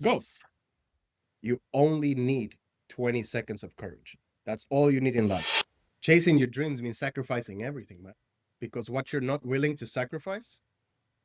Go. You only need 20 seconds of courage. That's all you need in life. Chasing your dreams means sacrificing everything, man. Because what you're not willing to sacrifice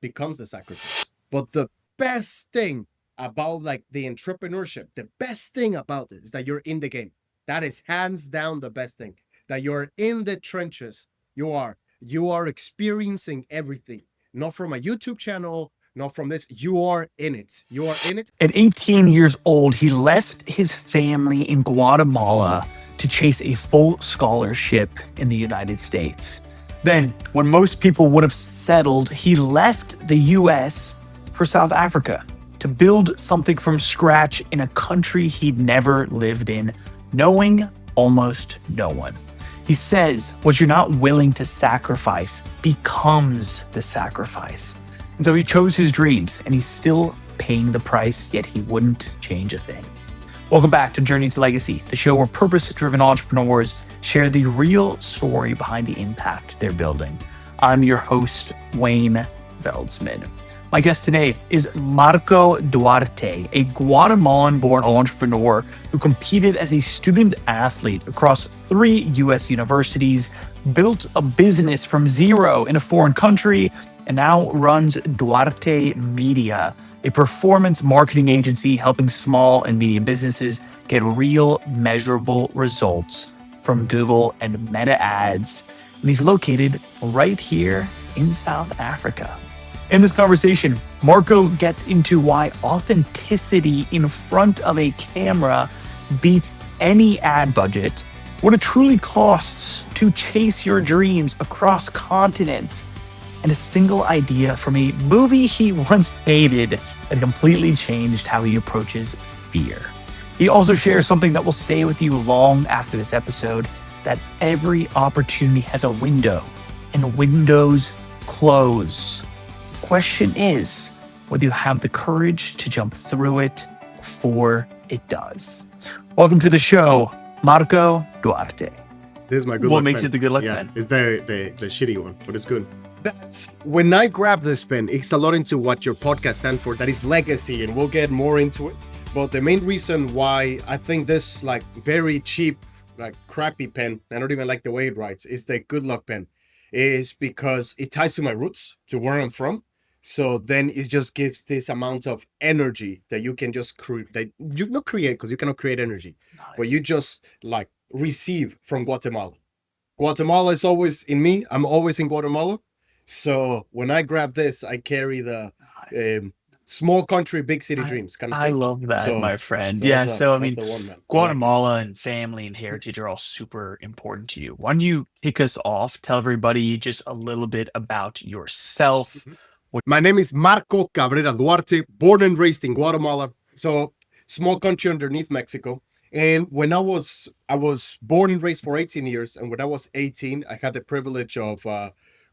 becomes the sacrifice. But the best thing about like the entrepreneurship, the best thing about it is that you're in the game. That is hands down the best thing. That you're in the trenches. You are experiencing everything. Not from a YouTube channel, not from this. You are in it. You are in it. At 18 years old, he left his family in Guatemala to chase a full scholarship in the United States. Then, when most people would have settled, he left the US for South Africa to build something from scratch in a country he'd never lived in, knowing almost no one. He says what you're not willing to sacrifice becomes the sacrifice. And so he chose his dreams, and he's still paying the price, yet he wouldn't change a thing. Welcome back to Journey to Legacy, the show where purpose-driven entrepreneurs share the real story behind the impact they're building. I'm your host, Wayne Veldsman. My guest today is Marco Duarte, a Guatemalan-born entrepreneur who competed as a student athlete across 3 U.S. universities, built a business from zero in a foreign country, and now runs Duarte Media, a performance marketing agency helping small and medium businesses get real, measurable results from Google and Meta ads. And he's located right here in South Africa. In this conversation, Marco gets into why authenticity in front of a camera beats any ad budget, what it truly costs to chase your dreams across continents, and a single idea from a movie he once hated that completely changed how he approaches fear. He also shares something that will stay with you long after this episode, that every opportunity has a window, and windows close. The question is whether you have the courage to jump through it before it does. Welcome to the show, Marco Duarte. This is my good luck pen. What makes it the good luck pen? It's the shitty one, but it's good. That's when I grab this pen, it's a lot into what your podcast stands for. That is legacy, and we'll get more into it. But the main reason why I think this like very cheap, like crappy pen, I don't even like the way it writes, is the good luck pen, is because it ties to my roots, to where I'm from. So then it just gives this amount of energy that you can just create. That you not create because you cannot create energy, but you just like receive from Guatemala. Guatemala is always in me. I'm always in Guatemala. So when I grab this, I carry the small country, big city dreams kind of thing. I love that, my friend. One, Guatemala and family and heritage are all super important to you. Why don't you kick us off? Tell everybody just a little bit about yourself. Mm-hmm. My name is Marco Cabrera Duarte, born and raised in Guatemala. So small country underneath Mexico. And when I was born and raised for 18 years. And when I was 18, I had the privilege of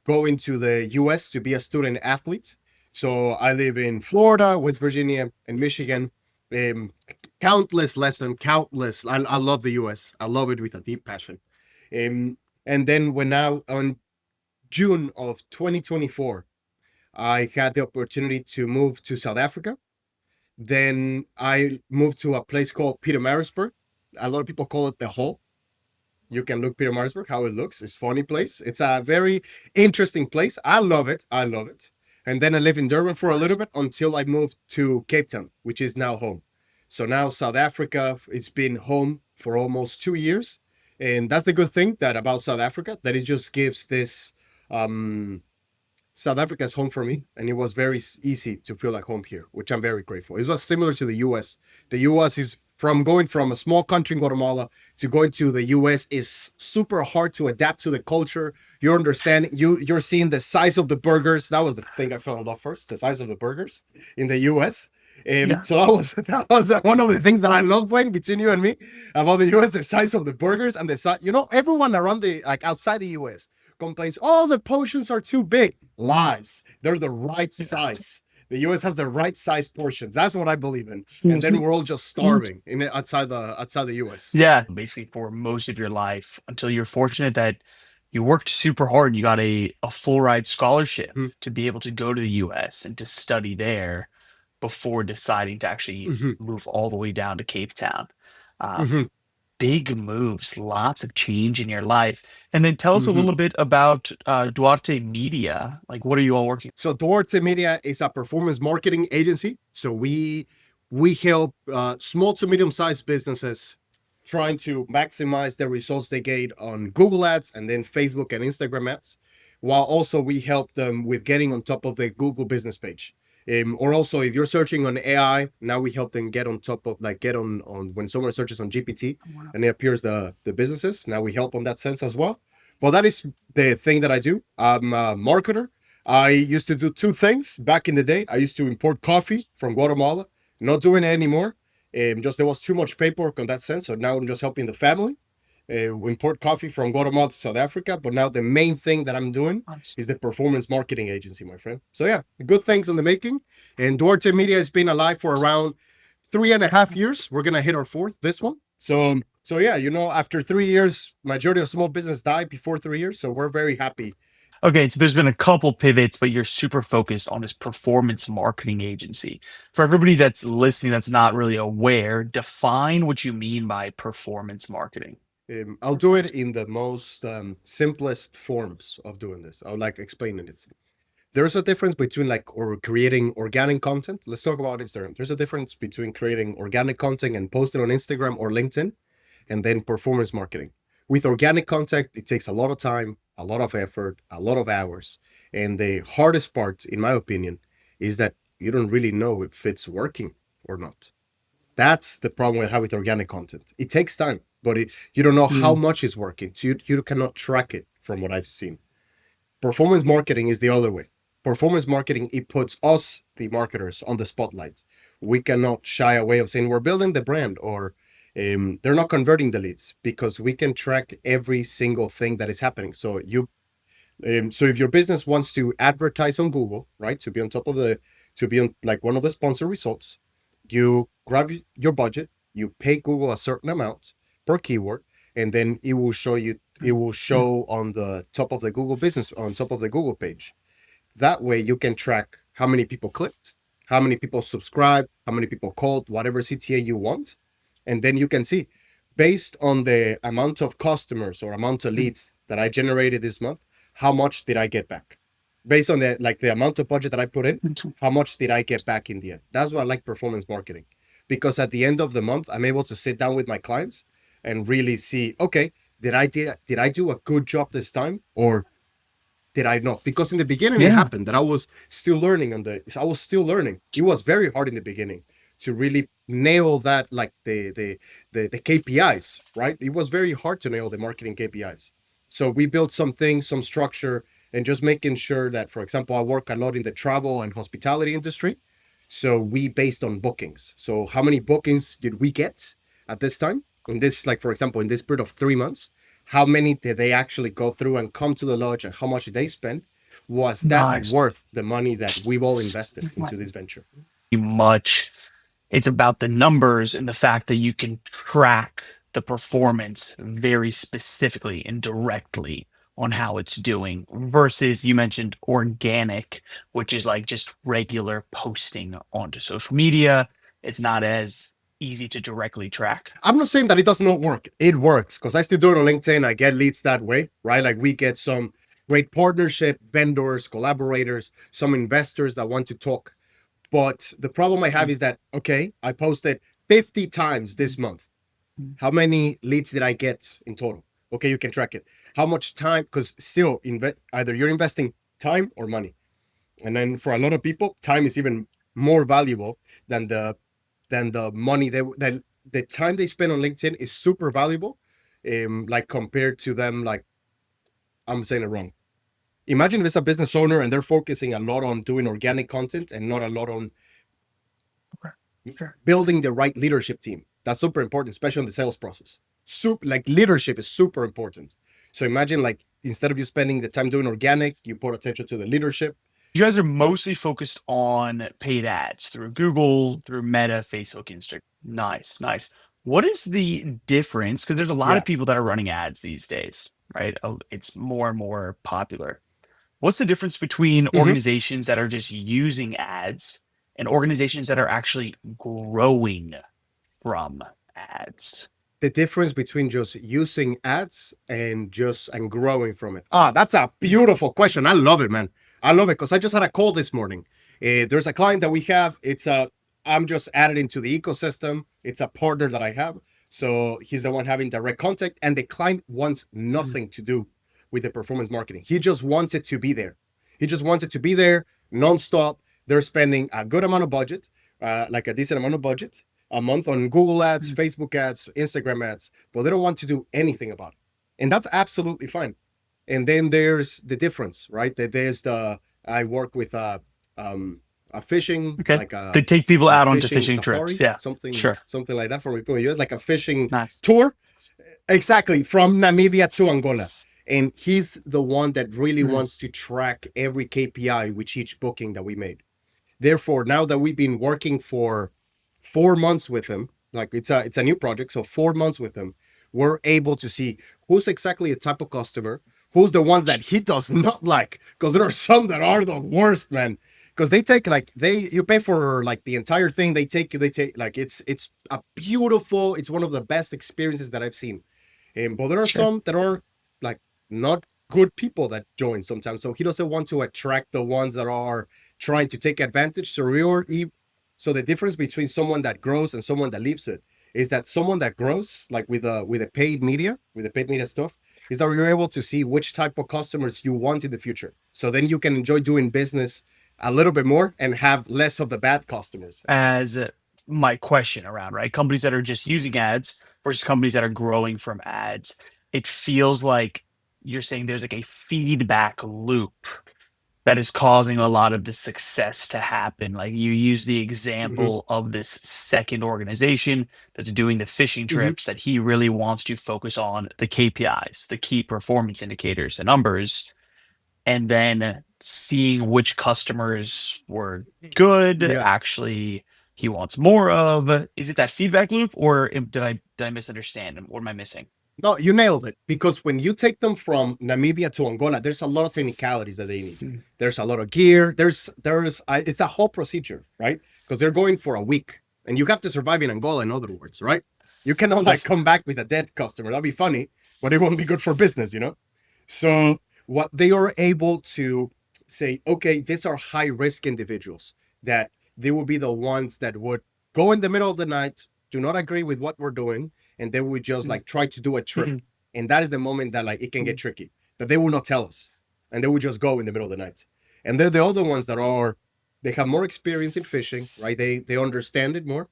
going to the US to be a student athlete. So I live in Florida, West Virginia, and Michigan. Countless lessons, countless. I love the US. I love it with a deep passion. And then on June of 2024, I had the opportunity to move to South Africa. Then I moved to a place called Pietermaritzburg. A lot of people call it the Hole. You can look Pietermaritzburg, how it looks. It's a funny place. It's a very interesting place. I love it. And then I lived in Durban for a little bit until I moved to Cape Town, which is now home. So now South Africa, it's been home for almost 2 years. And that's the good thing about South Africa, that it just gives this... South Africa is home for me, and it was very easy to feel like home here, which I'm very grateful. It was similar to the US. The US is going from a small country in Guatemala to going to the US is super hard to adapt to the culture. You're understanding, you're seeing the size of the burgers. That was the thing I fell in love first, the size of the burgers in the US. So that was one of the things that I loved, Wayne, between you and me about the US, the size of the burgers and the size, everyone around outside the US complains, oh, the portions are too big. Lies. They're the right size. The US has the right size portions. That's what I believe in. And then we're all just starving outside the US. Yeah, basically for most of your life, until you're fortunate that you worked super hard. You got a full ride scholarship to be able to go to the US and to study there. before deciding to actually Hmm. move all the way down to Cape Town. Um, Hmm. Big moves, lots of change in your life. And then tell us a Hmm. little bit about Duarte Media. Like, what are you all working? So Duarte Media is a performance marketing agency. So we help small to medium sized businesses trying to maximize the results they get on Google Ads and then Facebook and Instagram ads, while also we help them with getting on top of the Google business page. Or also, if you're searching on AI, now we help them get on top of like get on when someone searches on GPT and it appears the businesses. Now we help on that sense as well. But that is the thing that I do. I'm a marketer. I used to do two things back in the day. I used to import coffee from Guatemala. Not doing it anymore. Just there was too much paperwork on that sense. So now I'm just helping the family. We import coffee from Guatemala to South Africa. But now the main thing that I'm doing is the performance marketing agency, my friend. So yeah, good things in the making. And Duarte Media has been alive for around 3.5 years. We're gonna hit our fourth this one. So yeah, after 3 years, majority of small business died before 3 years. So we're very happy. Okay, so there's been a couple pivots, but you're super focused on this performance marketing agency. For everybody that's listening that's not really aware, define what you mean by performance marketing. I'll do it in the most simplest forms of doing this. I'll like explaining it. There's a difference between like or creating organic content. Let's talk about Instagram. There's a difference between creating organic content and posting on Instagram or LinkedIn, and then performance marketing. With organic content, it takes a lot of time, a lot of effort, a lot of hours. And the hardest part, in my opinion, is that you don't really know if it's working or not. That's the problem we have with organic content. It takes time, but you don't know how Mm. much is working. So you cannot track it from what I've seen. Performance marketing is the other way. Performance marketing, it puts us, the marketers, on the spotlight. We cannot shy away of saying we're building the brand or they're not converting the leads because we can track every single thing that is happening. So if your business wants to advertise on Google, right, to be on top of to be on like one of the sponsor results, you grab your budget, you pay Google a certain amount per keyword, and then it will show you. It will show on the top of the Google business on top of the Google page. That way, you can track how many people clicked, how many people subscribed, how many people called, whatever CTA you want, and then you can see based on the amount of customers or amount of leads that I generated this month, how much did I get back? Based on the amount of budget that I put in, how much did I get back in the end? That's what I like performance marketing. Because at the end of the month, I'm able to sit down with my clients and really see, okay, did I do a good job this time? Or did I not? Because in the beginning it Yeah. happened that I was still learning. It was very hard in the beginning to really nail that like the KPIs, right? It was very hard to nail the marketing KPIs. So we built some things, some structure, and just making sure that, for example, I work a lot in the travel and hospitality industry. So we based on bookings. So how many bookings did we get at this time? In this, like for example, in this period of 3 months, how many did they actually go through and come to the lodge and how much did they spend? Was that Nice. worth the money that we've all invested into this venture? Much. It's about the numbers and the fact that you can track the performance very specifically and directly on how it's doing versus you mentioned organic, which is like just regular posting onto social media. It's not as easy to directly track. I'm not saying that it does not work. It works because I still do it on LinkedIn. I get leads that way, right? Like we get some great partnership, vendors, collaborators, some investors that want to talk. But the problem I have is that, okay, I posted 50 times this month. How many leads did I get in total? Okay, you can track it. How much time? Because still, either you're investing time or money, and then for a lot of people, time is even more valuable than the money that the time they spend on LinkedIn is super valuable. Like compared to them, like I'm saying it wrong. Imagine if it's a business owner and they're focusing a lot on doing organic content and not a lot on building the right leadership team. That's super important, especially in the sales process. Like leadership is super important. So imagine like instead of you spending the time doing organic, you put attention to the leadership. You guys are mostly focused on paid ads through Google, through Meta, Facebook, Instagram. Nice, nice. What is the difference? Because there's a lot of Yeah. people that are running ads these days, right? It's more and more popular. What's the difference between Mm-hmm. organizations that are just using ads and organizations that are actually growing from ads? The difference between just using ads and growing from it? That's a beautiful question. I love it, man. I love it because I just had a call this morning. There's a client that we have. I'm just added into the ecosystem. It's a partner that I have. So he's the one having direct contact, and the client wants nothing to do with the performance marketing. He just wants it to be there. He just wants it to be there nonstop. They're spending a good amount of budget, like a decent amount of budget a month on Google ads, Facebook ads, Instagram ads, but they don't want to do anything about it. And that's absolutely fine. And then there's the difference, right? There's I work with a fishing, Okay. like They take people out onto fishing fishing safari, trips. Yeah. something, Sure. something like that for people. Like a fishing Nice. tour, exactly, from Namibia to Angola. And he's the one that really wants to track every KPI with each booking that we made. Therefore, now that we've been working for 4 months with him, like it's a new project, so 4 months with him, we're able to see who's exactly the type of customer, who's the ones that he does not like, because there are some that are the worst, man. Because they take you pay for like the entire thing. They take like it's a beautiful. It's one of the best experiences that I've seen. But there are some that are like not good people that join sometimes. So he doesn't want to attract the ones that are trying to take advantage. So the difference between someone that grows and someone that leaves it is that someone that grows, like with the paid media, stuff, is that you're able to see which type of customers you want in the future. So then you can enjoy doing business a little bit more and have less of the bad customers. As my question around, right? Companies that are just using ads versus companies that are growing from ads. It feels like you're saying there's like a feedback loop that is causing a lot of the success to happen. Like you use the example of this second organization that's doing the fishing trips that he really wants to focus on the KPIs, the key performance indicators, the numbers, and then seeing which customers were good, actually he wants more of. Is it that feedback loop, or did I misunderstand? What am I missing? No, you nailed it. Because when you take them from Namibia to Angola, there's a lot of technicalities that they need. There's a lot of gear. It's a whole procedure, right? Because they're going for a week, and you have to survive in Angola. In other words, right? You cannot like come back with a dead customer. That'd be funny, but it won't be good for business, you know. So what they are able to say, okay, these are high risk individuals that they will be the ones that would go in the middle of the night, do not agree with what we're doing, and they would just like try to do a trip. And that is the moment that like it can get tricky, that they will not tell us, and they would just go in the middle of the night. And they're the other ones that they have more experience in fishing, right? They understand it more,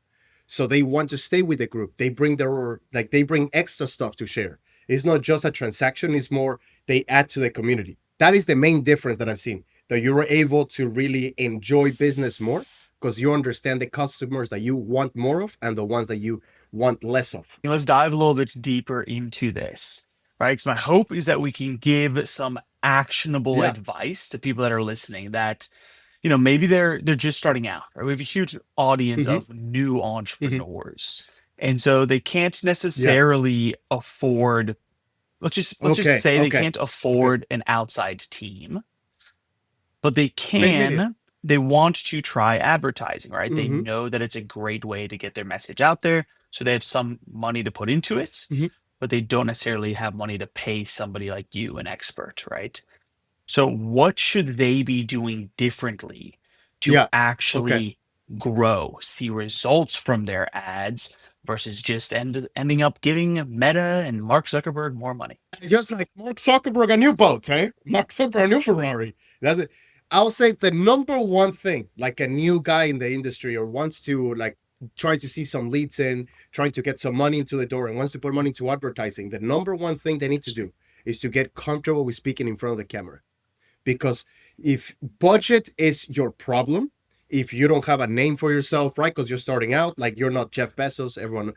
so they want to stay with the group. They bring extra stuff to share. It's not just a transaction, it's more they add to the community. That is the main difference that I've seen, that you're able to really enjoy business more because you understand the customers that you want more of and the ones that you want less of. Let's dive a little bit deeper into this, right? Because my hope is that we can give some actionable advice to people that are listening that, maybe they're just starting out, right? We have a huge audience of new entrepreneurs. And so they can't necessarily afford, let's just say they can't afford an outside team, but they can. They want to try advertising, right? They know that it's a great way to get their message out there. So they have some money to put into it, but they don't necessarily have money to pay somebody like you, an expert, right? So what should they be doing differently to actually grow, see results from their ads versus just ending up giving Meta and Mark Zuckerberg more money? Just like Mark Zuckerberg, a new boat, eh? Mark Zuckerberg, a new Ferrari. That's it. I'll say the number one thing, like a new guy in the industry or wants to like try to see some leads in, trying to get some money into the door and wants to put money into advertising, the number one thing they need to do is to get comfortable with speaking in front of the camera. Because if budget is your problem, if you don't have a name for yourself, right? Because you're starting out, like you're not Jeff Bezos, everyone,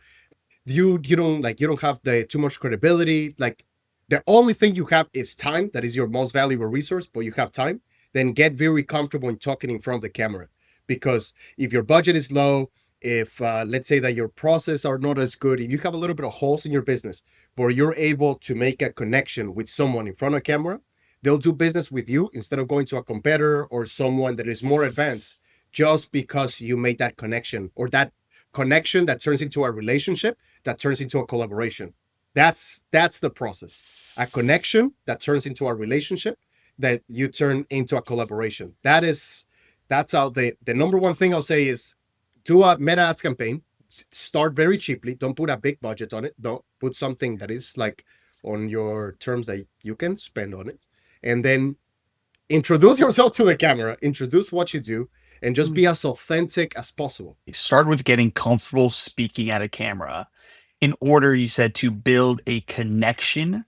you don't have the too much credibility. Like the only thing you have is time. That is your most valuable resource, but you have time. Then get very comfortable in talking in front of the camera. Because if your budget is low, if let's say that your process are not as good, if you have a little bit of holes in your business, but you're able to make a connection with someone in front of camera, they'll do business with you instead of going to a competitor or someone that is more advanced just because you made that connection, or that connection that turns into a relationship, that turns into a collaboration. That's the process. A connection that turns into a relationship that you turn into a collaboration. That's how the number one thing I'll say is do a meta ads campaign. Start very cheaply. Don't put a big budget on it. Don't put something that is like on your terms that you can spend on it. And then introduce yourself to the camera, introduce what you do, and just be as authentic as possible. Start with getting comfortable speaking at a camera in order, you said, to build a connection,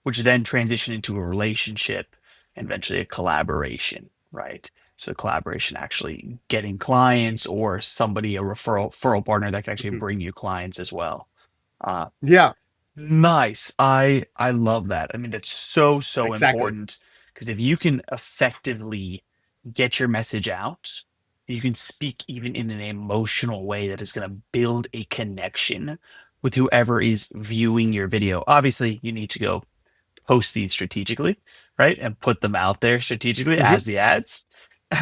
which then transition into a relationship and eventually a collaboration, right? So collaboration actually getting clients or somebody, a referral partner that can actually Mhm. bring you clients as well. Uh, Yeah, Nice. I love that. I mean, that's so exactly. important because if you can effectively get your message out, you can speak even in an emotional way that is going to build a connection with whoever is viewing your video. Obviously, you need to go post these strategically, right? And put them out there strategically Hmm. as the ads.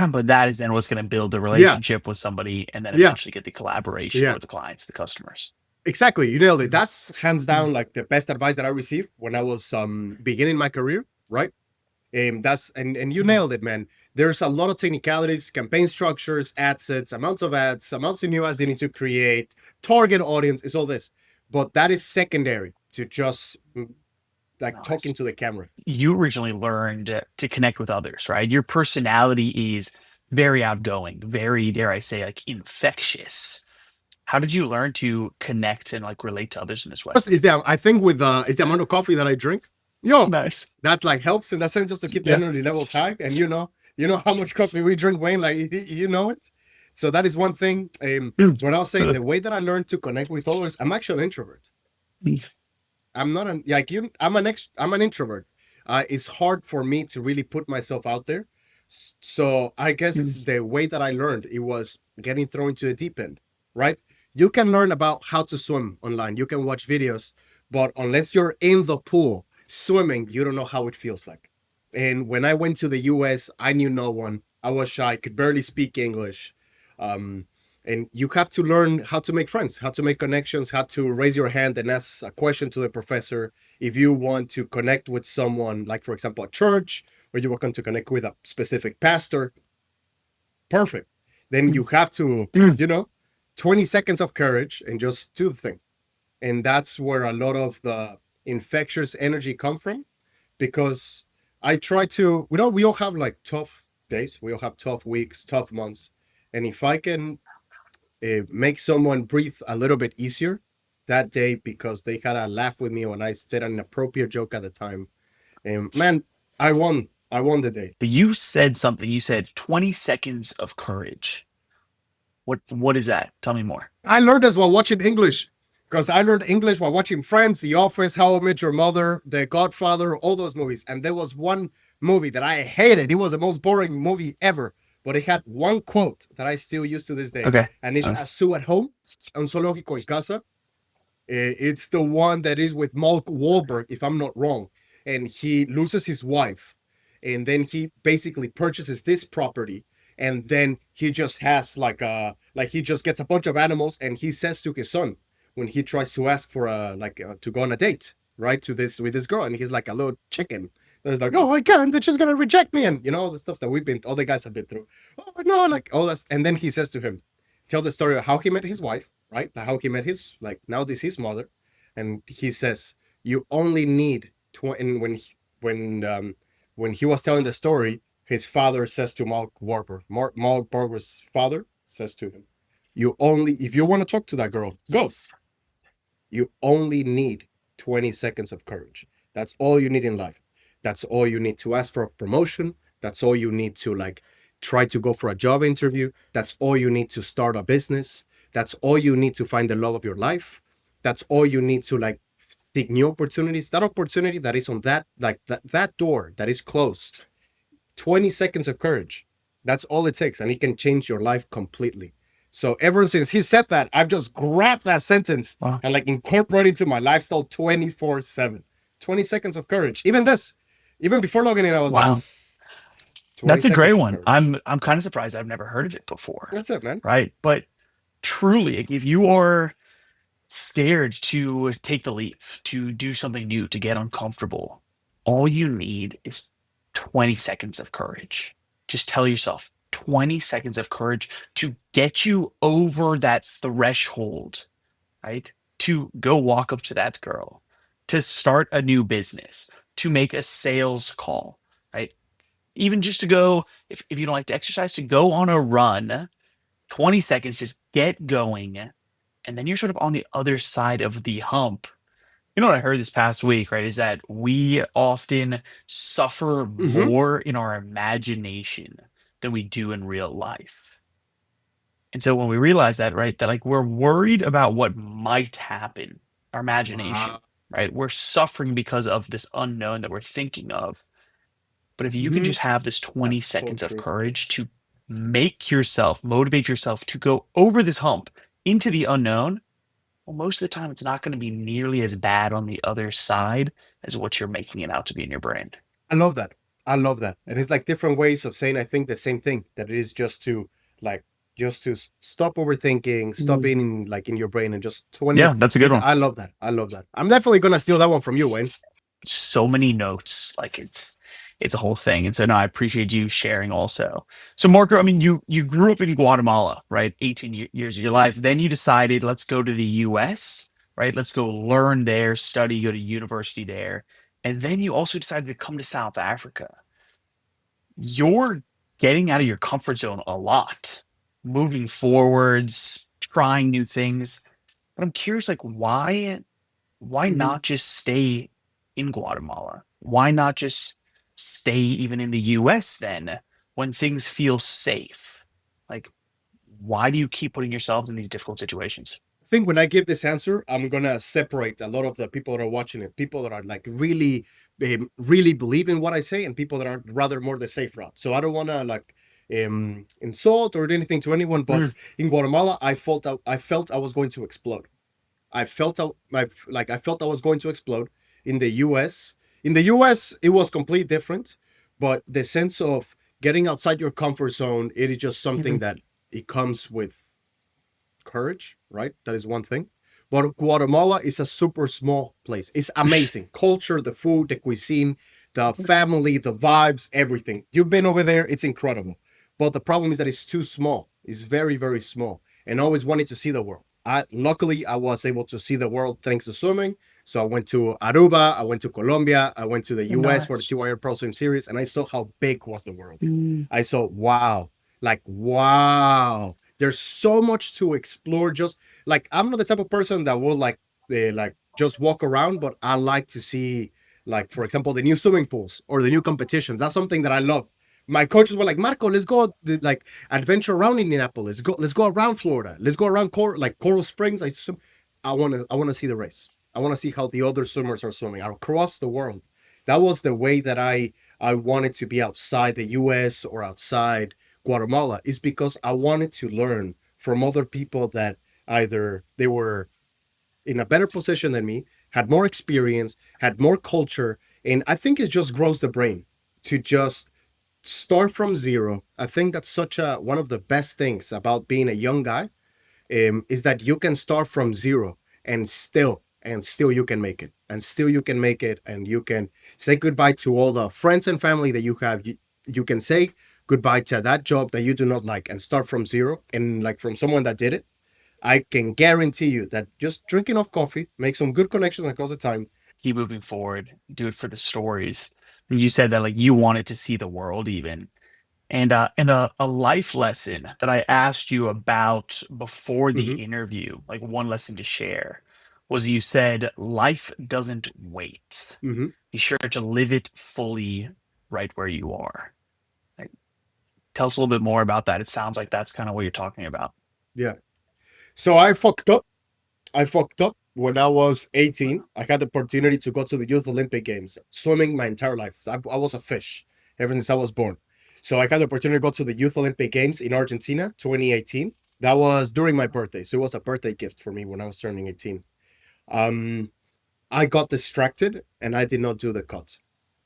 But that is then what's going to build a Yeah, relationship with somebody and then yeah, eventually get the collaboration yeah. or the clients, the customers. Exactly. You nailed it. That's hands down like the best advice that I received when I was beginning my career, right? That's and you nailed it, man. There's a lot of technicalities, campaign structures, ad sets, amounts of new ads they need to create, target audience, is all this. But that is secondary to just like talking Nice. to the camera. You originally learned to connect with others, right? Your personality is very outgoing, very, dare I say, like infectious. How did you learn to connect and like relate to others in this way? Is the I think with is the amount of coffee that I drink. Yo, Nice. that like helps in that sense just to keep the Yes. energy levels high. And you know how much coffee we drink, Wayne. Like you know it. So that is one thing. But I'll say the way that I learned to connect with others, I'm actually an introvert. I'm not an like you. I'm an introvert. It's hard for me to really put myself out there. So I guess the way that I learned it was getting thrown into the deep end. Right? You can learn about how to swim online. You can watch videos, but unless you're in the pool swimming, you don't know how it feels like. And when I went to the U.S., I knew no one. I was shy. Could barely speak English. Um, and you have to learn how to make friends, how to make connections, how to raise your hand and ask a question to the professor. If you want to connect with someone, like for example a church, or you want to connect with a specific pastor, perfect. Then you have to, you know, 20 seconds of courage and just do the thing. And that's where a lot of the infectious energy come from, because I try to, we all have like tough days, we all have tough weeks, tough months, and if I can make someone breathe a little bit easier that day because they had a laugh with me when I said an inappropriate joke at the time. And man, I won the day. But you said something. You said 20 seconds of courage. What is that? Tell me more. I learned this while watching English, because I learned English while watching Friends, The Office, How I Met Your Mother, The Godfather, all those movies. And there was one movie that I hated. It was the most boring movie ever, but it had one quote that I still use to this day, Okay. and it's "A Zoo at Home, un zoológico en casa." It's the one that is with Mark Wahlberg, if I'm not wrong, and he loses his wife, and then he basically purchases this property, and then he just has like he just gets a bunch of animals, and he says to his son when he tries to ask for to go on a date, right, to this with this girl, and he's like a little chicken. There's like, oh, I can't. They're just gonna reject me, and all the stuff that all the guys have been through. Oh no, like all that, and then he says to him, tell the story of how he met his wife, right? Like how he met his like now deceased mother, and he says you only need and when he was telling the story, his father says to Mark Warburg, Mark Wahlberg's father says to him, "You only if you want to talk to that girl, go. You only need 20 seconds of courage. That's all you need in life. That's all you need to ask for a promotion. That's all you need to like try to go for a job interview. That's all you need to start a business. That's all you need to find the love of your life. That's all you need to like seek new opportunities. That opportunity that is on that door that is closed. 20 seconds of courage. That's all it takes, and it can change your life completely. So ever since he said that, I've just grabbed that sentence Wow. and like incorporated into my lifestyle 24/7. 20 seconds of courage. Even before logging in, I was like, Wow. 20 That's a great seconds of one. courage. I'm kind of surprised I've never heard of it before. That's it, man. Right. But truly, like, if you are scared to take the leap, to do something new, to get uncomfortable, all you need is 20 seconds of courage. Just tell yourself 20 seconds of courage to get you over that threshold, right? To go walk up to that girl, to start a new business, to make a sales call, right? Even just to go, if you don't like to exercise, to go on a run, 20 seconds, just get going. And then you're sort of on the other side of the hump. You know what I heard this past week, right? Is that we often suffer Hmm. more in our imagination than we do in real life. And so when we realize that, right, that like we're worried about what might happen, our imagination, Wow. right? We're suffering because of this unknown that we're thinking of. But if you can Hmm. just have this 20 That's so seconds of true. courage to make yourself, motivate yourself to go over this hump into the unknown, well, most of the time it's not going to be nearly as bad on the other side as what you're making it out to be in your brain. I love that. I love that. And it's like different ways of saying I think the same thing. That it is just to like just to stop overthinking, stop Mm. being in, like in your brain, and just 20 Yeah, that's a good is one. I love that. I love that. I'm definitely gonna steal that one from you, Wayne. So many notes, like it's a whole thing. And so no, I appreciate you sharing also. So Marco, I mean, you grew up in Guatemala, right? 18 years of your life. Then you decided, let's go to the US, right? Let's go learn there, study, go to university there. And then you also decided to come to South Africa. You're getting out of your comfort zone a lot, moving forwards, trying new things. But I'm curious, like, why Hmm. not just stay in Guatemala? Why not just stay even in the US then when things feel safe? Like, why do you keep putting yourself in these difficult situations? I think when I give this answer, I'm gonna separate a lot of the people that are watching it, people that are like really, really believe in what I say, and people that are rather more the safe route. So I don't want to like insult or do anything to anyone, Mm, but in Guatemala, I felt I was going to explode. I felt I felt I was going to explode. In the U.S., it was completely different, but the sense of getting outside your comfort zone, it is just something mhm. that it comes with courage, right? That is one thing. But Guatemala is a super small place. It's amazing. Culture, the food, the cuisine, the family, the vibes, everything. You've been over there, it's incredible. But the problem is that it's too small. It's very, very small. And I always wanted to see the world. Luckily I was able to see the world thanks to swimming. So I went to Aruba, I went to Colombia, I went to the US for the Nice. 2 hour Pro Swim series, and I saw how big was the world. Mm. I saw wow, like wow, there's so much to explore. Just like I'm not the type of person that will like just walk around, but I like to see, like, for example, the new swimming pools or the new competitions. That's something that I love. My coaches were like, Marco, let's go like adventure around Indianapolis. Let's go around Florida. Let's go around like Coral Springs. I want to see the race. I want to see how the other swimmers are swimming across the world. That was the way that I wanted to be outside the US or outside Guatemala, is because I wanted to learn from other people that either they were in a better position than me, had more experience, had more culture. And I think it just grows the brain to just start from zero. I think that's such a one of the best things about being a young guy, is that you can start from zero and still you can make it, and still you can make it, and you can say goodbye to all the friends and family that you have. You can say goodbye to that job that you do not like and start from zero, and like from someone that did it, I can guarantee you that just drinking enough coffee, make some good connections across the time. Keep moving forward, do it for the stories. You said that like you wanted to see the world even. And a life lesson that I asked you about before the Hmm. interview, like one lesson to share, was you said life doesn't wait. Hmm. Be sure to live it fully right where you are. Like, tell us a little bit more about that. It sounds like that's kind of what you're talking about. Yeah. So I fucked up when I was 18. I had the opportunity to go to the Youth Olympic Games, swimming my entire life. So I was a fish ever since I was born. So I had the opportunity to go to the Youth Olympic Games in Argentina, 2018. That was during my birthday. So it was a birthday gift for me when I was turning 18. Um, I got distracted and I did not do the cut.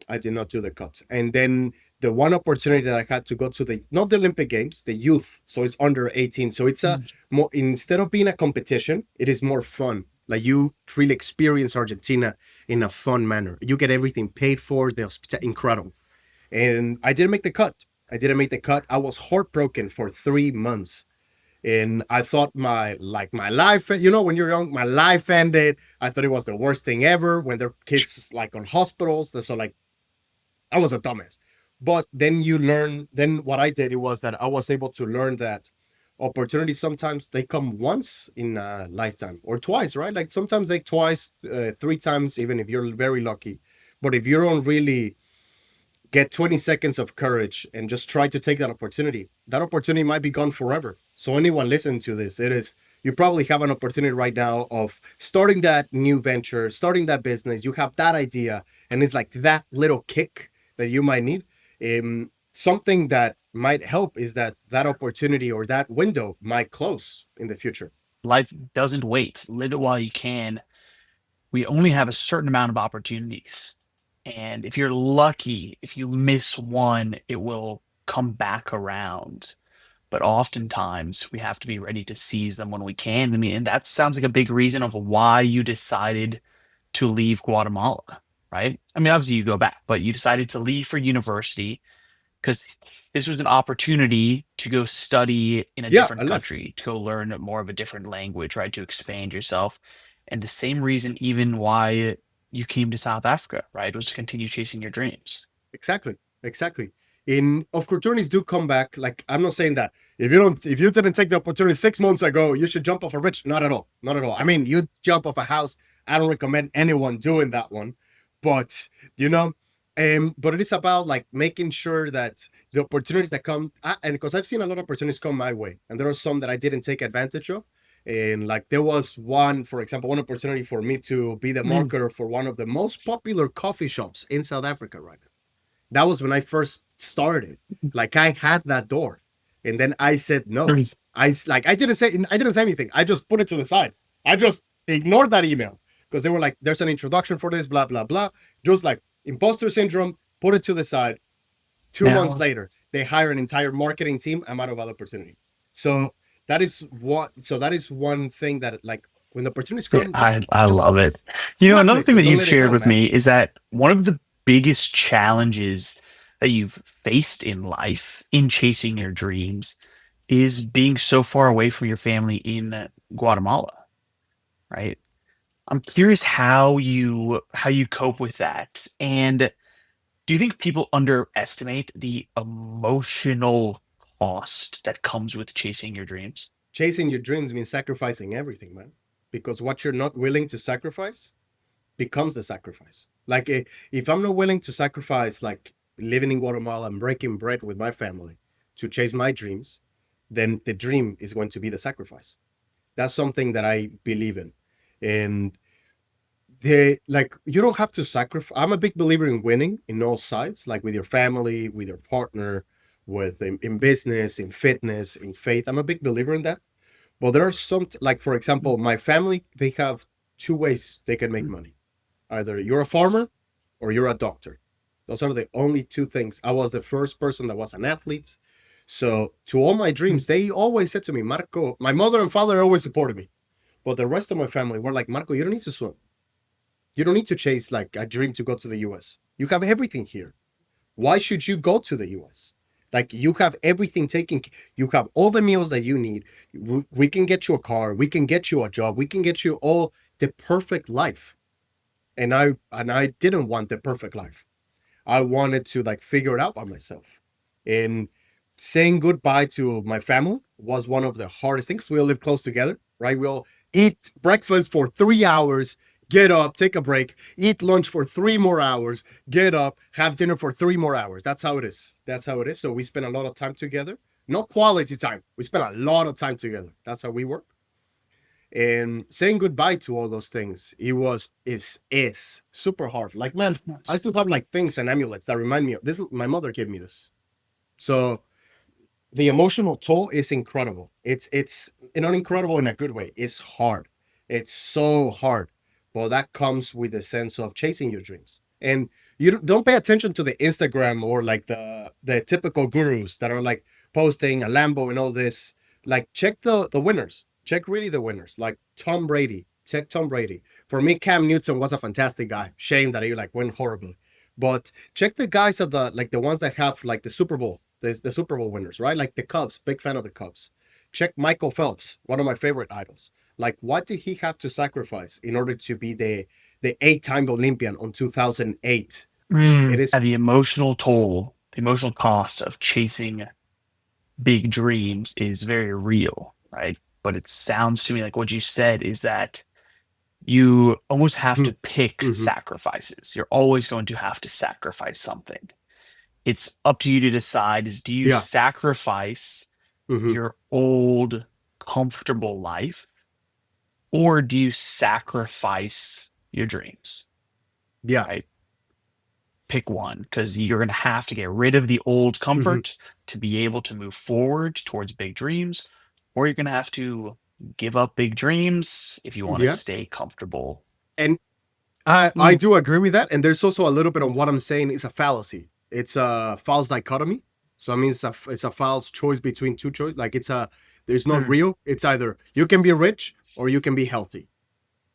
I did not do the cut. And then the one opportunity that I had to go to the not the Olympic Games, the youth. So it's under 18. So it's a more, instead of being a competition, it is more fun. Like you really experience Argentina in a fun manner. You get everything paid for. The incredible. And I didn't make the cut. I didn't make the cut. I was heartbroken for 3 months. And I thought my life, when you're young, my life ended. I thought it was the worst thing ever when their kids like on hospitals. So like I was a dumbass. But then you learn. Then what I did it was that I was able to learn that opportunities sometimes they come once in a lifetime or twice, right? Like sometimes they twice, 3 times, even if you're very lucky. But if you don't really get 20 seconds of courage and just try to take that opportunity might be gone forever. So anyone listening to this, it is you probably have an opportunity right now of starting that new venture, starting that business. You have that idea, and it's like that little kick that you might need. Something that might help is that opportunity or that window might close in the future. Life doesn't wait. Live it while you can. We only have a certain amount of opportunities. And if you're lucky, if you miss one, it will come back around. But oftentimes we have to be ready to seize them when we can. I mean, and that sounds like a big reason of why you decided to leave Guatemala, right? I mean, obviously you go back, but you decided to leave for university because this was an opportunity to go study in a Yeah, I different left. country, to go learn more of a different language, right? To expand yourself. And the same reason, even why you came to South Africa, right? Was to continue chasing your dreams. Exactly. Exactly. In opportunities do come back. Like I'm not saying that if you didn't take the opportunity 6 months ago, you should jump off a bridge. Not at all. Not at all. I mean, you jump off a house. I don't recommend anyone doing that one. But you know, but it is about like making sure that the opportunities that come and because I've seen a lot of opportunities come my way, and there are some that I didn't take advantage of. And like there was one, for example, one opportunity for me to be the Mm. marketer for one of the most popular coffee shops in South Africa right now. That was when I first started. Like I had that door, and then I said no. I didn't say anything. I just put it to the side. I just ignored that email because they were like, "There's an introduction for this, blah blah blah." Just like imposter syndrome. Put it to the side. 2 months Now, later, they hire an entire marketing team. I'm out of that opportunity. So that is what. So that is one thing that like when the opportunities yeah, come, just I just love it. You know, grab another it thing and that don't you've let it shared go, with man. me is that one of the biggest challenges that you've faced in life in chasing your dreams is being so far away from your family in Guatemala, right? I'm curious how you cope with that. And do you think people underestimate the emotional cost that comes with chasing your dreams? Chasing your dreams means sacrificing everything, man. Because what you're not willing to sacrifice becomes the sacrifice. Like if I'm not willing to sacrifice, like living in Guatemala and breaking bread with my family to chase my dreams, then the dream is going to be the sacrifice. That's something that I believe in, and they like you don't have to sacrifice. I'm a big believer in winning in all sides, like with your family, with your partner, with in business, in fitness, in faith. I'm a big believer in that. Well, there are some, like for example, my family, they have two ways they can make money. Either you're a farmer or you're a doctor. Those are the only two things. I was the first person that was an athlete. So to all my dreams, they always said to me, Marco, my mother and father always supported me. But the rest of my family were like, Marco, you don't need to swim. You don't need to chase like a dream to go to the US. You have everything here. Why should you go to the US? Like you have everything taken. You have all the meals that you need. We can get you a car. We can get you a job. We can get you all the perfect life. And I didn't want the perfect life. I wanted to like figure it out by myself. And saying goodbye to my family was one of the hardest things. We all live close together, right? We'll eat breakfast for 3 hours, get up, take a break, eat lunch for 3 more hours, get up, have dinner for 3 more hours. That's how it is. That's how it is. So we spend a lot of time together. Not quality time. We spend a lot of time together. That's how we work. And saying goodbye to all those things, it was is super hard. Like man, I still have like things and amulets that remind me of this. My mother gave me this. So the emotional toll is incredible. It's not incredible in a good way. It's hard. It's so hard. But that comes with a sense of chasing your dreams. And you don't pay attention to the Instagram or like the typical gurus that are like posting a Lambo and all this. Like check the winners. Check really the winners. Like Tom Brady. Check Tom Brady. For me, Cam Newton was a fantastic guy. Shame that he like went horribly. But check the guys of the like the ones that have like the Super Bowl, the Super Bowl winners, right? Like the Cubs. Big fan of the Cubs. Check Michael Phelps, one of my favorite idols. Like what did he have to sacrifice in order to be the 8-time Olympian on 2008? It is. And the emotional toll, the emotional cost of chasing big dreams is very real, right? But it sounds to me like what you said is that you almost have to pick Mm-hmm. sacrifices. You're always going to have to sacrifice something. It's up to you to decide is do you Yeah. sacrifice Mm-hmm. your old comfortable life or do you sacrifice your dreams, Yeah. right? Pick one because you're going to have to get rid of the old Mm-hmm. comfort to be able to move forward towards big dreams, or you're going to have to give up big dreams if you want to Yeah. stay comfortable. And I Mm, do agree with that. And there's also a little bit of what I'm saying is a fallacy. It's a false dichotomy. So I mean it's a false choice between two choices. Like there's not mm, real. It's either you can be rich or you can be healthy.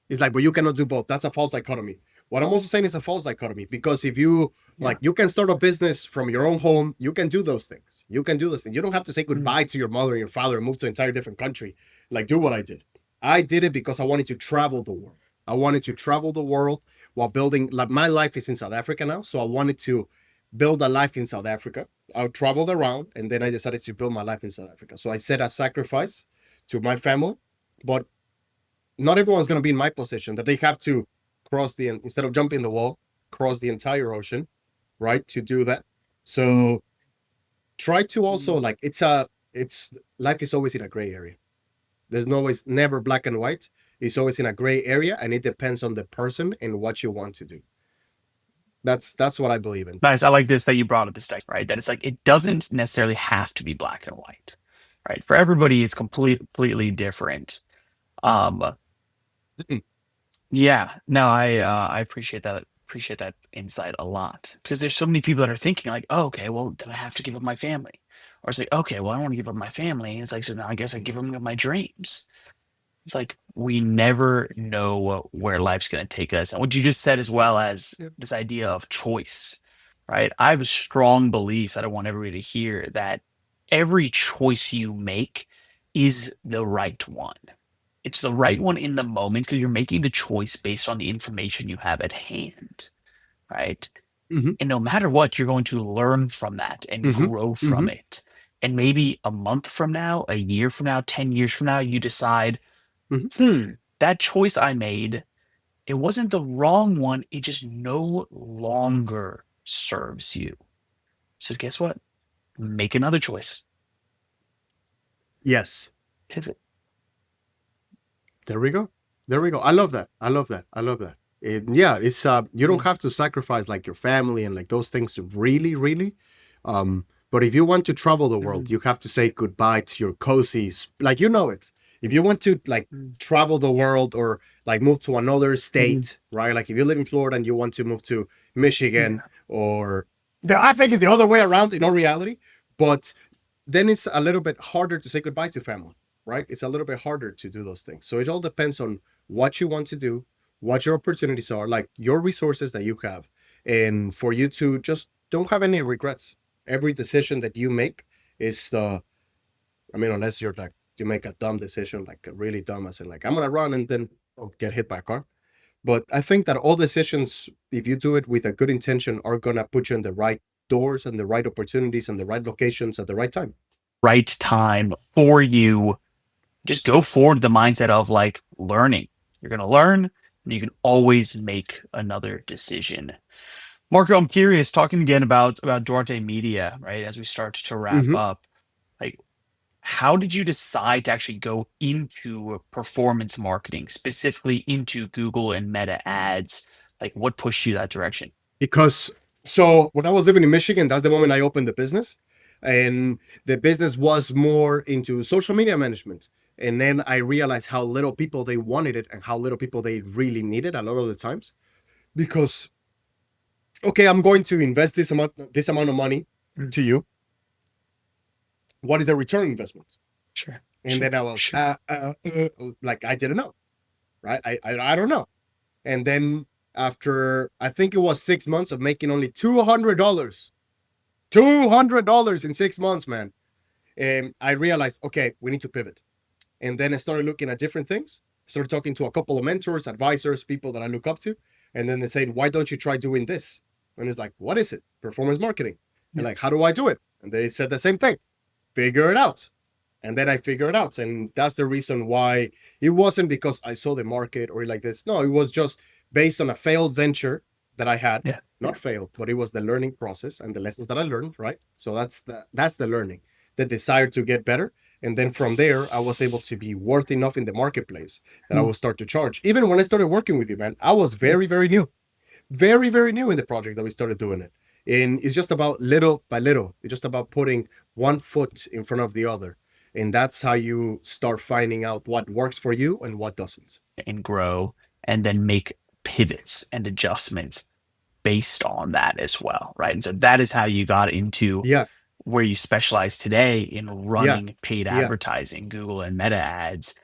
It's like, but you cannot do both. That's a false dichotomy. What I'm also saying is a false dichotomy because if you yeah. like, you can start a business from your own home. You can do those things. You can do those things. You don't have to say Mm, goodbye to your mother and your father and move to an entire different country. Like, do what I did. I did it because I wanted to travel the world. I wanted to travel the world while building. Like, my life is in South Africa now, so I wanted to build a life in South Africa. I traveled around, and then I decided to build my life in South Africa. So I set a sacrifice to my family, but not everyone's going to be in my position that they have to cross the instead of jumping the wall, cross the entire ocean, right, to do that. So try to also like it's life is always in a gray area. There's always never black and white. It's always in a gray area, and it depends on the person and what you want to do. That's what I believe in. nice. I like this that you brought up this stuff, right? That it's like it doesn't necessarily have to be black and white, right? For everybody, it's completely different. Um, Yeah, no, I appreciate that insight a lot because there's so many people that are thinking like, oh, okay, well, then I have to give up my family, or it's like, okay, well, I don't want to give up my family. It's like, so now I guess I give up my dreams. It's like we never know where life's going to take us, and what you just said as well as Yep. this idea of choice, right? I have a strong belief that I want everybody to hear that every choice you make is the right one. It's the right one in the moment because you're making the choice based on the information you have at hand, right? Mm-hmm. And no matter what, you're going to learn from that and Mm-hmm. grow Mm-hmm. from it. And maybe a month from now, a year from now, 10 years from now, you decide, Mm-hmm. that choice I made, it wasn't the wrong one. It just no longer serves you. So guess what? Make another choice. Yes. Pivot. There we go. There we go. I love that. I love that. I love that. Yeah, it's you don't Mm, have to sacrifice like your family and like those things to really, really. But if you want to travel the world, mm, you have to say goodbye to your cozy, like you know it. If you want to like mm, travel the world or like move to another mm. state, right? Like if you live in Florida and you want to move to Michigan Yeah. or I think it's the other way around in all reality. But then it's a little bit harder to say goodbye to family, right? It's a little bit harder to do those things. So it all depends on what you want to do, what your opportunities are, like your resources that you have, and for you to just don't have any regrets. Every decision that you make is I mean, unless you're like you make a dumb decision, like a really dumb, as in like I'm gonna run and then get hit by a car. But I think that all decisions, if you do it with a good intention, are gonna put you in the right doors and the right opportunities and the right locations at the right time. Right time for you. Just go forward the mindset of like learning. You're going to learn and you can always make another decision. Marco, I'm curious, talking again about Duarte Media, right? As we start to wrap Mm-hmm. up, like how did you decide to actually go into performance marketing, specifically into Google and Meta ads? Like what pushed you that direction? Because so when I was living in Michigan, that's the moment I opened the business, and the business was more into social media management. And then I realized how little people they wanted it and how little people they really needed a lot of the times. Because okay, I'm going to invest this amount of money to you. What is the return on investment? Sure. And then I was like, I didn't know, right? I don't know. And then after I think it was 6 months of making only $200, $200 in 6 months, man. And I realized, okay, we need to pivot. And then I started looking at different things. I started talking to a couple of mentors, advisors, people that I look up to. And then they said, why don't you try doing this? And it's like, what is it? Performance marketing. And like, how do I do it? And they said the same thing. Figure it out. And then I figured it out. And that's the reason why it wasn't because I saw the market or like this. No, it was just based on a failed venture that I had. Yeah. Not failed, but it was the learning process and the lessons that I learned, right? So that's the learning, the desire to get better. And then from there, I was able to be worth enough in the marketplace that I will start to charge. Even when I started working with you, man, I was very, very new, very, very new in the project that we started doing it. And it's just about little by little. It's just about putting one foot in front of the other. And that's how you start finding out what works for you and what doesn't. And grow and then make pivots and adjustments based on that as well, right? And so that is how you got into Yeah, where you specialize today in yeah, running paid yeah, advertising, Google and Meta ads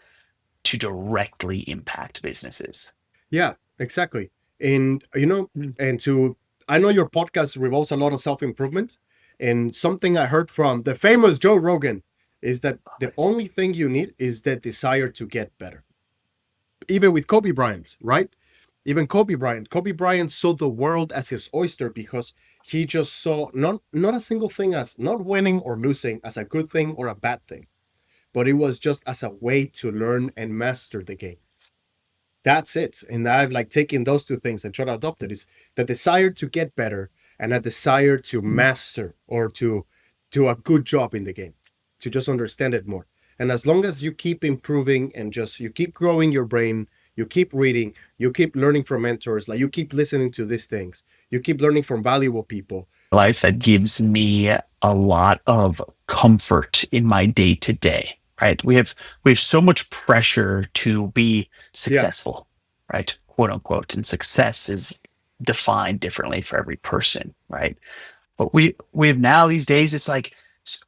to directly impact businesses. yeah, exactly. And, Mm. and I know your podcast revolves a lot of self improvement. And something I heard from the famous Joe Rogan is that the It's only thing you need is the desire to get better. Even with Kobe Bryant, right? Even Kobe Bryant saw the world as his oyster because he just saw not a single thing as not winning or losing as a good thing or a bad thing, but it was just as a way to learn and master the game. That's it. And I've like taken those two things and tried to adopt it. Is the desire to get better and a desire to master or to do a good job in the game, to just understand it more. And as long as you keep improving and just you keep growing your brain, you keep reading, you keep learning from mentors, like you keep listening to these things, you keep learning from valuable people. life that gives me a lot of comfort in my day to day, right? We have so much pressure to be Yeah. successful, right? Quote unquote. And success is defined differently for every person, right? But we have now these days, it's like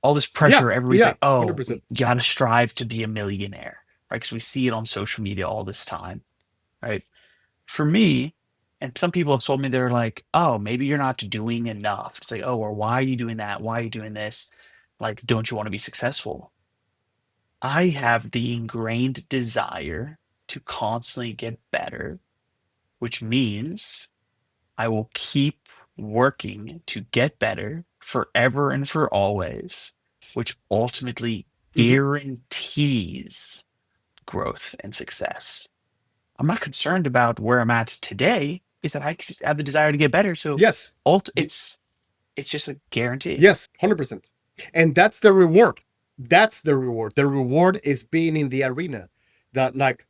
all this Yeah. pressure. Everybody's Yeah. like, oh, 100%. we gotta strive to be a millionaire, right? Because we see it on social media all this time, right? For me, and some people have told me they're like, oh, maybe you're not doing enough. It's like, oh, or why are you doing that? Why are you doing this? Like, don't you want to be successful? I have the ingrained desire to constantly get better, which means I will keep working to get better forever and for always, which ultimately Mhm. guarantees growth and success. I'm not concerned about where I'm at today. Is that I have the desire to get better. So Yes. it's just a guarantee. Yes, 100%. And that's the reward. That's the reward. The reward is being in the arena. That, like,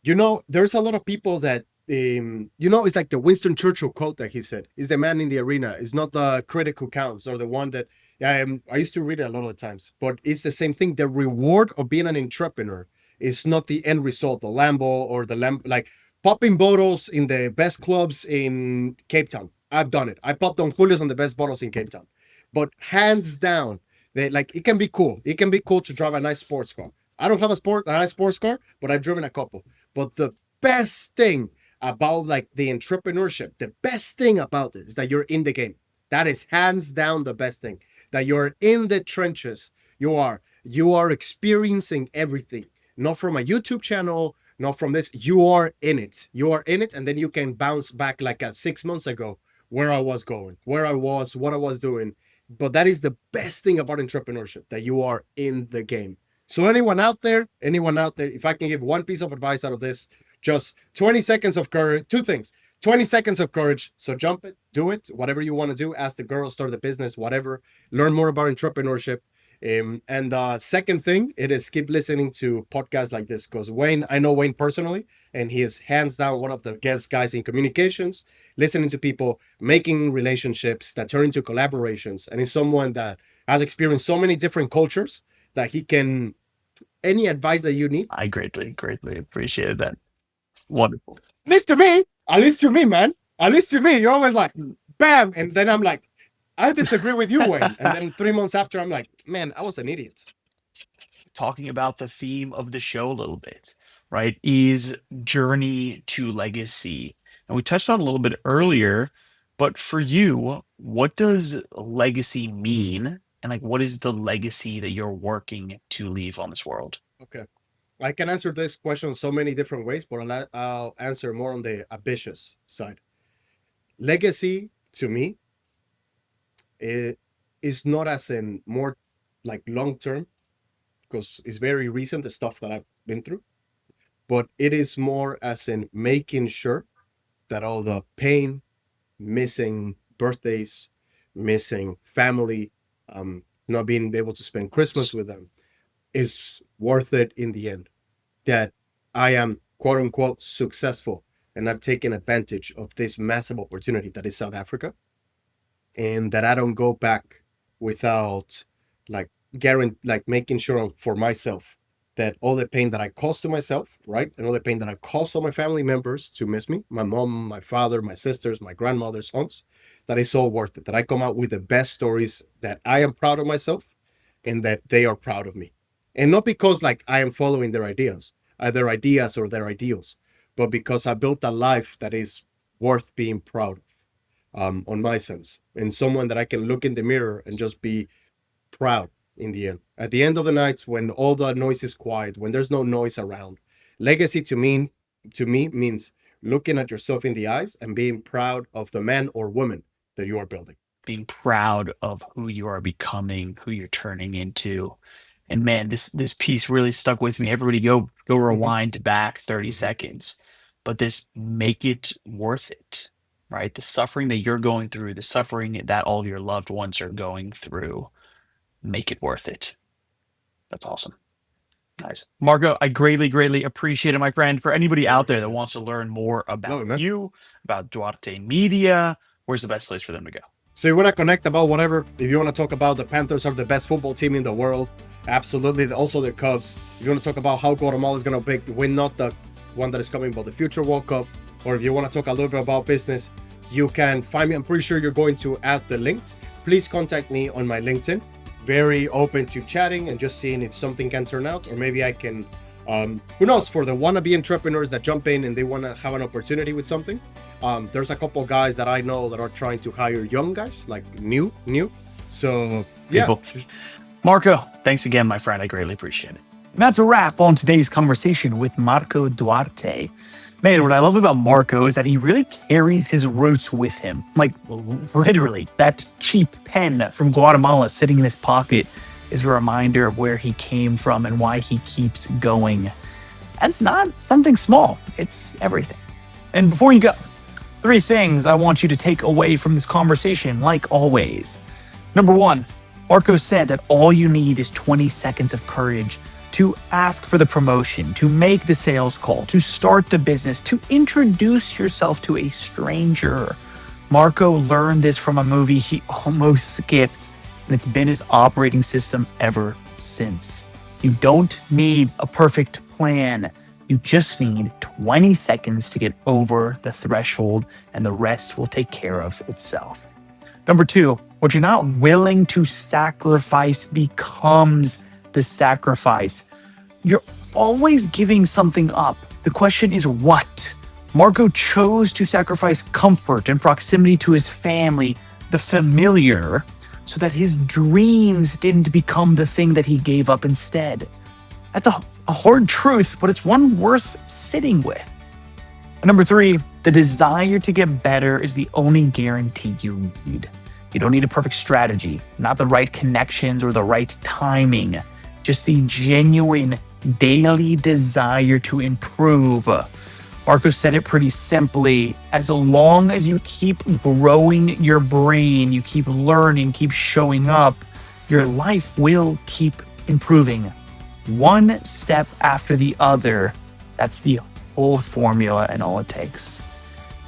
there's a lot of people that, it's like the Winston Churchill quote that he said, is the man in the arena. It's not the critic who counts or the one that, I used to read it a lot of times, but it's the same thing. The reward of being an entrepreneur is not the end result, the Lambo or the Lamb, like popping bottles in the best clubs in Cape Town. I've done it. I popped on Julio's on the best bottles in Cape Town. But hands down, like it can be cool. It can be cool to drive a nice sports car. I don't have a nice sports car, but I've driven a couple. But the best thing about like the entrepreneurship, the best thing about it is that you're in the game. That is hands down the best thing. That you're in the trenches. You are experiencing everything. Not from a YouTube channel, not from this. You are in it. You are in it, and then you can bounce back like 6 months ago where I was going, where I was, what I was doing. But that is the best thing about entrepreneurship, that you are in the game. So anyone out there, if I can give one piece of advice out of this, just 20 seconds of courage, two things. 20 seconds of courage. So jump it, do it, whatever you want to do. Ask the girl, start the business, whatever. Learn more about entrepreneurship. And second thing, it is keep listening to podcasts like this because Wayne, I know Wayne personally, and he is hands down one of the best guys in communications, listening to people, making relationships that turn into collaborations, and he's someone that has experienced so many different cultures that he can any advice that you need. I greatly appreciate that. Wonderful. At least to me, man. At least to me, you're always like, bam. And then I'm like, I disagree with you, Wayne. And then 3 months after, I'm like, man, I was an idiot. Talking about the theme of the show a little bit, right? Is journey to legacy. And we touched on it a little bit earlier, but for you, what does legacy mean? And like, what is the legacy that you're working to leave on this world? Okay. I can answer this question so many different ways, but I'll answer more on the ambitious side. Legacy to me it is not as in more like long term because it's very recent the stuff that I've been through, but it is more as in making sure that all the pain, missing birthdays, missing family, not being able to spend Christmas with them is worth it in the end. That I am quote unquote successful and I've taken advantage of this massive opportunity that is South Africa, and that I don't go back without like like making sure for myself that all the pain that I caused to myself, right, and all the pain that I caused all my family members to miss me, my mom, my father, my sisters, my grandmothers, aunts, that it's all worth it. That I come out with the best stories, that I am proud of myself, and that they are proud of me, and not because like I am following their ideas or their ideals, but because I built a life that is worth being proud of, on my sense, and someone that I can look in the mirror and just be proud in the end. At the end of the night, when all the noise is quiet, when there's no noise around, legacy to me means looking at yourself in the eyes and being proud of the man or woman that you are building. Being proud of who you are becoming, who you're turning into. And man, this piece really stuck with me. Everybody go Mm-hmm. rewind back 30 Mm-hmm. seconds. But this make it worth it, right? The suffering that you're going through, the suffering that all of your loved ones are going through, make it worth it. That's awesome. Nice. Marco, I greatly, greatly appreciate it, my friend. For anybody out there that wants to learn more Love about it, man. you, about Duarte Media, where's the best place for them to go? So you want to connect about whatever. If you want to talk about the Panthers are the best football team in the world, absolutely. Also the Cubs. If you want to talk about how Guatemala is going to win not the one that is coming, but the future World Cup, or if you want to talk a little bit about business, you can find me. I'm pretty sure you're going to add the link. Please contact me on my LinkedIn. Very open to chatting and just seeing if something can turn out, or maybe I can, who knows, for the wannabe entrepreneurs that jump in and they want to have an opportunity with something. There's a couple guys that I know that are trying to hire young guys, like new. So yeah. People. Marco, thanks again, my friend. I greatly appreciate it. And that's a wrap on today's conversation with Marco Duarte. Man, what I love about Marco is that he really carries his roots with him. Like, literally, that cheap pen from Guatemala sitting in his pocket is a reminder of where he came from and why he keeps going. And it's not something small, it's everything. And before you go, 3 things I want you to take away from this conversation, like always. Number 1, Marco said that all you need is 20 seconds of courage to ask for the promotion, to make the sales call, to start the business, to introduce yourself to a stranger. Marco learned this from a movie he almost skipped, and it's been his operating system ever since. You don't need a perfect plan. You just need 20 seconds to get over the threshold, and the rest will take care of itself. Number 2, what you're not willing to sacrifice becomes the sacrifice. You're always giving something up. The question is what? Marco chose to sacrifice comfort and proximity to his family, the familiar, so that his dreams didn't become the thing that he gave up instead. That's a hard truth, but it's one worth sitting with. And number 3, the desire to get better is the only guarantee you need. You don't need a perfect strategy, not the right connections or the right timing, just the genuine daily desire to improve. Marco said it pretty simply: as long as you keep growing your brain, you keep learning, keep showing up, your life will keep improving. One step after the other. That's the whole formula and all it takes.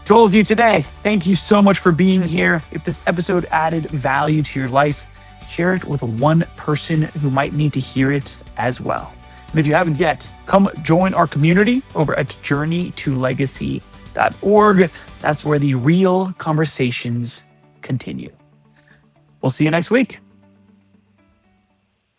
To all of you today, thank you so much for being here. If this episode added value to your life, share it with one person who might need to hear it as well. And if you haven't yet, come join our community over at journeytolegacy.org. That's where the real conversations continue. We'll see you next week.